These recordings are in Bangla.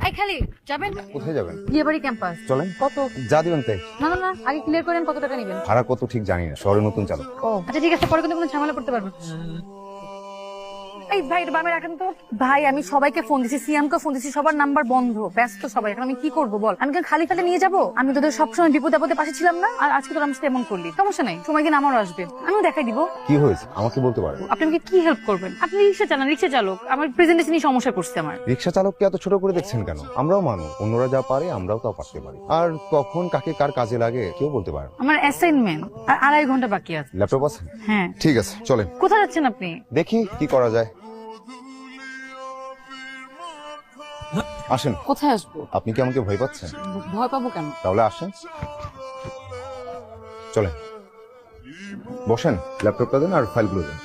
এই খালি যাবেন? কোথায় যাবেন? বিয়েবাড়ি ক্যাম্পাস। চলেন। কত? যা দিবেন তাই। না, আগে ক্লিয়ার করেন কত টাকা নেবেন। ভাড়া কত ঠিক জানি না, শহরে নতুন চালক। ও আচ্ছা ঠিক আছে, পরে কিন্তু কোনো ঝামেলা করতে পারবেন। এই ভাই এটা বামে রাখেন তো। ভাই আমি সবাইকে ফোন দিছি, সিএমকে ফোন দিছি, সবার নাম্বার বন্ধ, ব্যস্ত সবাই। এখন আমি কি করবো বল? আমি কি খালি খালি নিয়ে যাবো? আমি তোদের সবসময় বিপদ আপদে পাশে ছিলাম না, আর আজকে তোর আমার সাথে এমন করলি। সমস্যা নাই, সময় দিন আমারও আসবে, আমিও দেখাই দিব। কি হয়েছে আমাকে বলতে পারেন? আপনি আমাকে কি হেল্প করবেন? আপনি রিক্সা চালান, রিক্সা চালক, আমার প্রেজেন্টেশনই সমস্যা করছে আমার। রিক্সা চালককে এত ছোট করে দেখছেন কেন? আমরাও মানুষ, অন্যরা যা পারে আমরাও তা পারতে পারি। আর কখন কাকে কার কাজে লাগে কেউ বলতে পারে না। আমার অ্যাসাইনমেন্ট আর 2.5 ঘন্টা বাকি আছে। ল্যাপটপ আছে? হ্যাঁ। ঠিক আছে চলেন। কোথায় যাচ্ছেন আপনি? দেখি কি করা যায়। আসেন। কোথায় আসবো? আপনি কি আমাকে ভয় পাচ্ছেন? ভয় পাবো কেন? তাহলে আসেন, চলেন বসেন, ল্যাপটপটা দেন আর ফাইলগুলো দেন।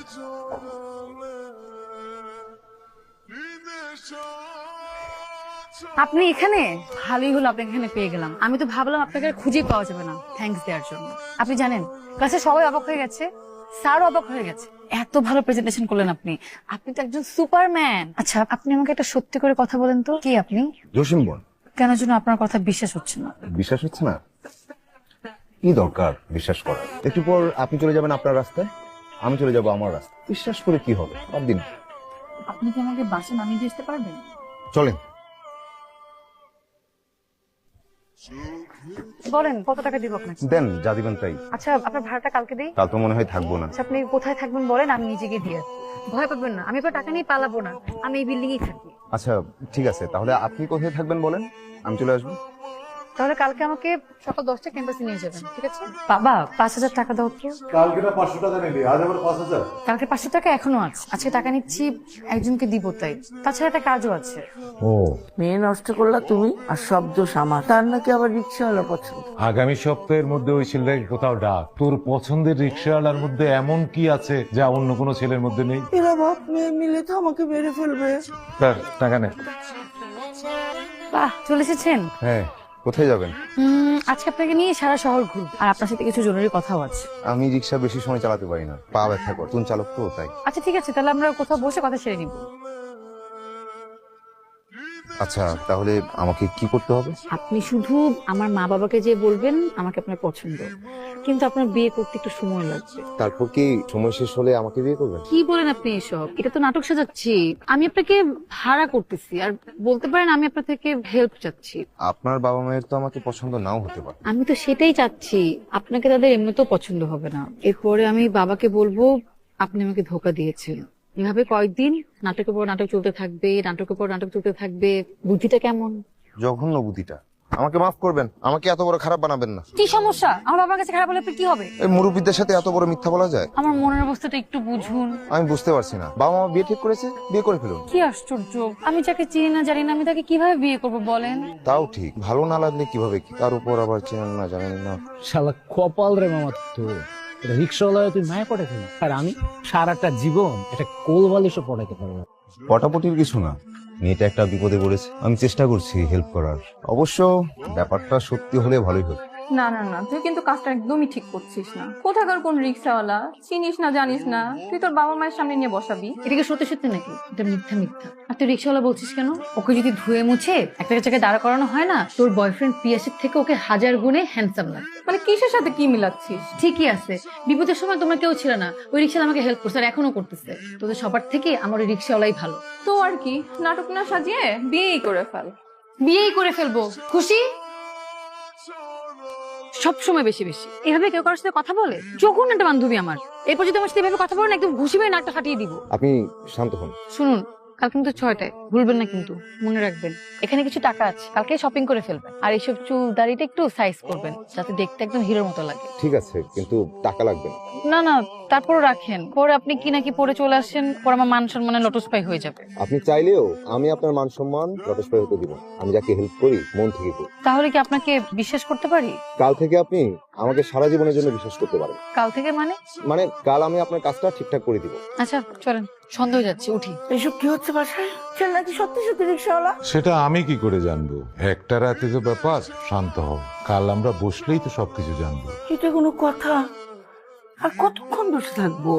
আপনি এখানে? ভালোই হলো আপনি এখানে পেয়ে গেলাম। আমি তো ভাবলাম আপনাকে আর খুঁজেই পাওয়া যাবে না থ্যাঙ্কস দেওয়ার জন্য। আপনি জানেন ক্লাসে সবাই অবাক হয়ে গেছে, স্যারও অবাক হয়ে গেছে, এত ভালো প্রেজেন্টেশন করলেন আপনি। আপনি তো একজন সুপারম্যান। আচ্ছা আপনি আমাকে একটা সত্যি করে কথা বলেন তো, কি আপনি? জসিম বোন। কেন যেন আপনার কথা বিশ্বাস হচ্ছে না। বিশ্বাস হচ্ছে না? কি দরকার বিশ্বাস করার? একটু পর আপনি চলে যাবেন আপনার রাস্তায়, আমি চলে যাব আমার রাস্তায়। বিশ্বাস করে কি হবে? বাদ দিন। আপনি কি আমাকে বাসে নামিয়ে দিয়ে আসতে পারবেন? চলেন। বলেন কত টাকা দিব আপনাকে? দেন যা দিবেন তাই। আচ্ছা আপনার ভাড়াটা কালকে দেই। কাল তো মনে হয় থাকবো না। আচ্ছা আপনি কোথায় থাকবেন বলেন, আমি নিজে গিয়ে দিয়ে আসবো। ভয় পাবেন না, আমি আপনার টাকা নিয়ে পালাবো না, আমি এই বিল্ডিং এই থাকি। আচ্ছা ঠিক আছে, তাহলে আপনি কোথায় থাকবেন বলেন, আমি চলে আসবো। তাহলে কালকে আমাকে সকাল 10টায় ক্যাম্পাসে নিয়ে যাবেন, ঠিক আছে? বাবা 5,000 টাকা দাও তো। কালকে না 500 টাকা নিলি, আজ আবার 5,000। কালকে 500 টাকা এখনো আছে, আজকে টাকা নিচ্ছি একজনকে দিব তাই। তাছাড়া একটা কাজও আছে। ও মেয়ে নষ্ট করলা তুমি, আর সব দোষ আমার। তার নাকি আবার রিক্সাওয়ালা পছন্দ। আগামী সপ্তাহের মধ্যে ওই ছেলেটাকে কোথাও ডাক। তোর পছন্দের রিক্সাওয়ালার মধ্যে এমন কি আছে যা অন্য কোনো ছেলের মধ্যে নেই? এরা বাপ মেয়ে মিলে তো আমাকে মেরে ফেলবে। স্যার টাকা নে। বাহ চলে এসেছেন। হ্যাঁ, কোথায় যাবেন? আজকে আপনাকে নিয়ে সারা শহর ঘুরব, আর আপনার সাথে কিছু জরুরি কথাও আছে। আমি রিক্সা বেশি সময় চালাতে পারি না, পা ব্যথা করে, নতুন চালক তো তাই। আচ্ছা ঠিক আছে, তাহলে আমরা কোথাও বসে কথা সেরে নিব। আচ্ছা তাহলে আমাকে কি করতে হবে? আপনি শুধু আমার মা বাবাকে যে বলবেন আমাকে আপনার পছন্দ, কিন্তু আপনার বিয়ে করতে একটু সময় লাগবে। তারপর কি সময় শেষ হলে আমাকে বিয়ে করবেন? কি বলেন আপনি এসব? এটা তো নাটক সাজাচ্ছি। আমি আপনাকে ভাড়া করতেছি, আর বলতে পারেন আমি আপনার থেকে হেল্প চাচ্ছি। আপনার বাবা মায়ের তো আমাকে পছন্দ নাও হতে পারে। আমি তো সেটাই চাচ্ছি, আপনাকে তাদের এমনিতেও পছন্দ হবে না। এরপরে আমি বাবাকে বলবো আপনি আমাকে ধোকা দিয়েছেন। এভাবে কয়েকদিন নাটকের পর নাটক চলতে থাকবে, নাটকের পর নাটক চলতে থাকবে। বুদ্ধিটা কেমন? জঘন্য বুদ্ধিটা। আমাকে মাফ করবেন, আমাকে এত বড় খারাপ বানাবেন না। কি সমস্যা? আমার বাবার কাছে খারাপ হলে আপনার কি হবে? এই মুরব্বীদের সাথে এত বড় মিথ্যা বলা যায়? আমার মনের অবস্থাটা একটু বুঝুন। আমি বুঝতে পারছি না। বাবা মা বিয়ে ঠিক করেছে, বিয়ে করে ফেলুন। কি আশ্চর্য, আমি যাকে চিনি না জানি না আমি তাকে কিভাবে বিয়ে করবো বলেন? তাও ঠিক, ভালো না লাগলে কিভাবে কি? তার উপর আবার চেনেন না জানেন না। শালা কপাল রে মামা তো, এটা রিক্সাওয়ালা তুই মায়া পড়ে ফেলি, আর আমি সারাটা জীবন এটা কোল বালিশও পড়াইতে পারবো না। পটাপটির কিছু না, মেয়েটা একটা বিপদে পড়েছে, আমি চেষ্টা করছি হেল্প করার। অবশ্য ব্যাপারটা সত্যি হলে ভালোই হতো। না না না, তুই কিন্তু কাজটা একদমই ঠিক করছিস না। কোথাকার কোন রিক্সাওয়ালা, চিনিস না জানিস না, তুই তোর বাবা মায়ের সামনে নিয়ে বসাবি? এটা কি সত্যি সত্যি নাকি? এটা মিথ্যা মিথ্যা। আর তুই রিক্সাওয়ালা বলছিস কেন? ওকে যদি ধুয়ে মুছে একটা জায়গায় দাঁড়া করানো হয় না, তোর বয়ফ্রেন্ড পিয়াসের থেকে ওকে 1000 গুণে হ্যান্ডসাম লাগে। মানে কিসের সাথে কি মিলাচ্ছিস? ঠিকই আছে, বিপদের সময় তোমরা কেউ ছিল না, ওই রিক্সাওয়ালা আমাকে হেল্প করছে আর এখনো করতেছে। তোদের সবার থেকে আমার ওই রিক্সাওয়ালাই ভালো। তো আর কি, নাটক না সাজিয়ে বিয়েই করে ফেল। বিয়েই করে ফেলবো, খুশি? সব সময় বেশি বেশি এভাবে কেউ কারোর সাথে কথা বলে? যখন একটা বান্ধবী আমার, এরপর যদি আমার সাথে এভাবে কথা বলে না, একদম ঘুষি মেরে নাকটা ফাটিয়ে দিব। আপনি শান্ত হন। শুনুন, কাল কিন্তু 6টায় ভুলবেন না, কিন্তু মনে রাখবেন এখানে কিছু টাকা আছে, কালকে শপিং করে ফেলবেন। আর এইসব চুল দাড়িটা একটু সাইজ করবেন যাতে দেখতে একদম হিরোর মতো লাগে। ঠিক আছে, কিন্তু টাকা লাগবে না। না না, তারপরও রাখেন, পরে আপনি কি নাকি পরে চলে আসেন, পরে আমার মান সম্মানে লটস্পাই হয়ে যাবে। আপনি চাইলেও আমি আপনার মান সম্মান লটস্পাই হতে দিব না। আমি যাকে হেল্প করি মন থেকে করি। তাহলে কি আপনাকে বিশ্বাস করতে পারি? কাল থেকে আপনি আমাকে সারা জীবনের জন্য বিশ্বাস করতে পারেন। কাল থেকে মানে? মানে কাল আমি আপনার কাজটা ঠিকঠাক করে দিব। আচ্ছা চলেন, সন্দেহ হয়ে যাচ্ছে, উঠি। এসব কি হচ্ছে বাসায়? ছেলে নাকি সত্যি সত্যি রিক্সাওয়ালা? সেটা আমি কি করে জানবো? একটা রাতে তো ব্যাপার, শান্ত হও। কাল আমরা বসলেই তো সবকিছু জানবো। এটা কোনো কথা? আর কতক্ষণ বসে থাকবো?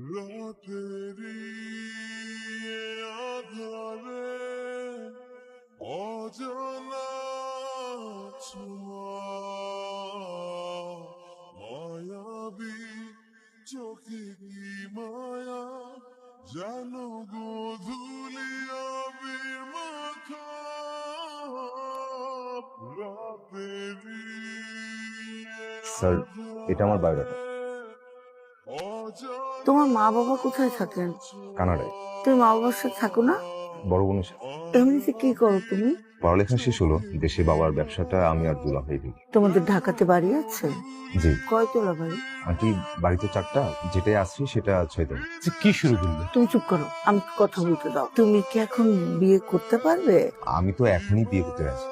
স্যার, এটা আমার বায়োডাটা। তোমার মা বাবা কোথায় থাকেন? কানাডায়। তুমি মা বাবার সাথে থাকো না? বড় বোনের সাথে। এমনিতে কি করো তুমি? পড়ালেখা শেষ হলো, দেশে বাবার ব্যবসাটা আমি আর দুলাভাই দেখি। তোমাদের ঢাকাতে বাড়ি আছে? জি। কয়তলা বাড়ি? আন্টি, বাড়িতে 4টা, যেটাই আসছি সেটা 6তলা। আচ্ছা, কি শুরু করলে? তুমি চুপ করো, আমাকে কথা বলতে দাও। তুমি কি এখন বিয়ে করতে পারবে? আমি তো এখনই বিয়ে করতে রাজি।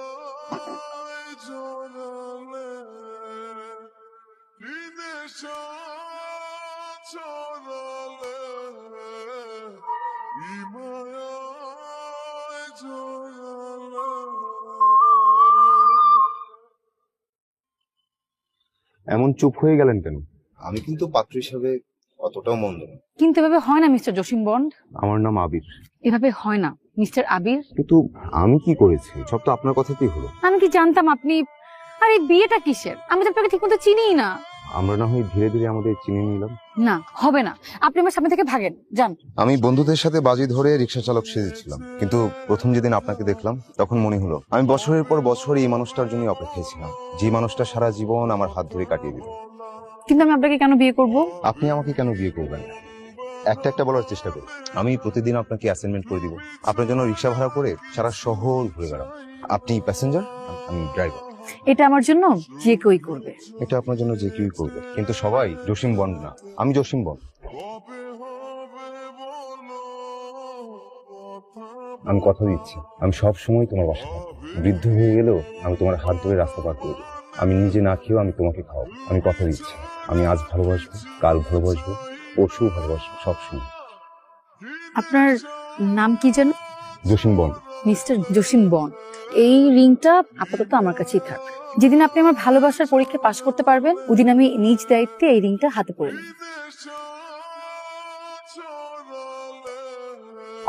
এমন চুপ হয়ে গেলেন কেন? আমি কিন্তু পাত্র হিসাবে অতটাও মন্দ না। কিন্তু এভাবে হয় না মিস্টার জসিম বন্ড, আমার নাম আবির। এভাবে হয় না মিস্টার আবির। কিন্তু আমি কি করেছি? সব তো আপনার কথাতেই হলো। আমি কি জানতাম আপনি, আর এই বিয়েটা কিসের? আমি তো আপনাকে ঠিক মতো চিনিই না। আমরা না হয় ধীরে ধীরে আমাদের চিনে নিলাম। না, হবে না, আপনি আমার সামনে থেকে ভাগেন, যান। আমি বন্ধুদের সাথে বাজি ধরে রিক্সা চালক সেজেছিলাম, কিন্তু প্রথম যেদিন আপনাকে দেখলাম তখন মনে হলো আমি বছরের পর বছর এই মানুষটার জন্য অপেক্ষায় ছিলাম, যে মানুষটা সারা জীবন আমার হাত ধরে কাটিয়ে দিল। কিন্তু আমি আপনাকে কেন বিয়ে করব? আপনি আমাকে কেন বিয়ে করবেন? একটা একটা বলার চেষ্টা করি। আমি প্রতিদিন আপনাকে অ্যাসাইনমেন্ট করে দিব, আপনার জন্য রিক্সা ভাড়া করে সারা শহর ঘুরে বেড়াবো। আপনি প্যাসেঞ্জার, আমি ড্রাইভার। এটা আমার জন্য যে কেউই করবে। এটা আপনার জন্য যে কেউই করবে, কিন্তু সবাই জসিম বন্ড না। আমি জসিম বন্ড। আমি কথা দিচ্ছি, আমি সব সময় তোমার বাসা থাকবো। বৃদ্ধ হয়ে গেলেও আমি তোমার হাত ধরে রাস্তা পার করে দেবো। আমি নিজে না খেয়েও আমি তোমাকে খাওয়াবো। আমি কথা দিচ্ছি, আমি আজ ভালোবাসবো, কাল ভালোবাসবো, পরশু ভালোবাসবো, সব সময়। আপনার নাম কি যেন? Jasim bond. Mister Jasim bond, এই রিংটা আপাতত আমার কাছেই থাক। যেদিন আপনি আমার ভালোবাসার পরীক্ষা পাশ করতে পারবেন, ওদিন আমি নিজ দায়িত্বে এই রিংটা হাতে পরে নেব।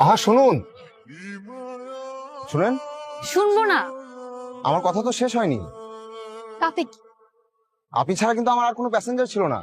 আহা, শুনুন। শুনেন, শুনবো না। আমার কথা তো শেষ হয়নি। তাতে কি? আপনি ছাড়া কিন্তু আমার আর কোনো প্যাসেঞ্জার ছিল না।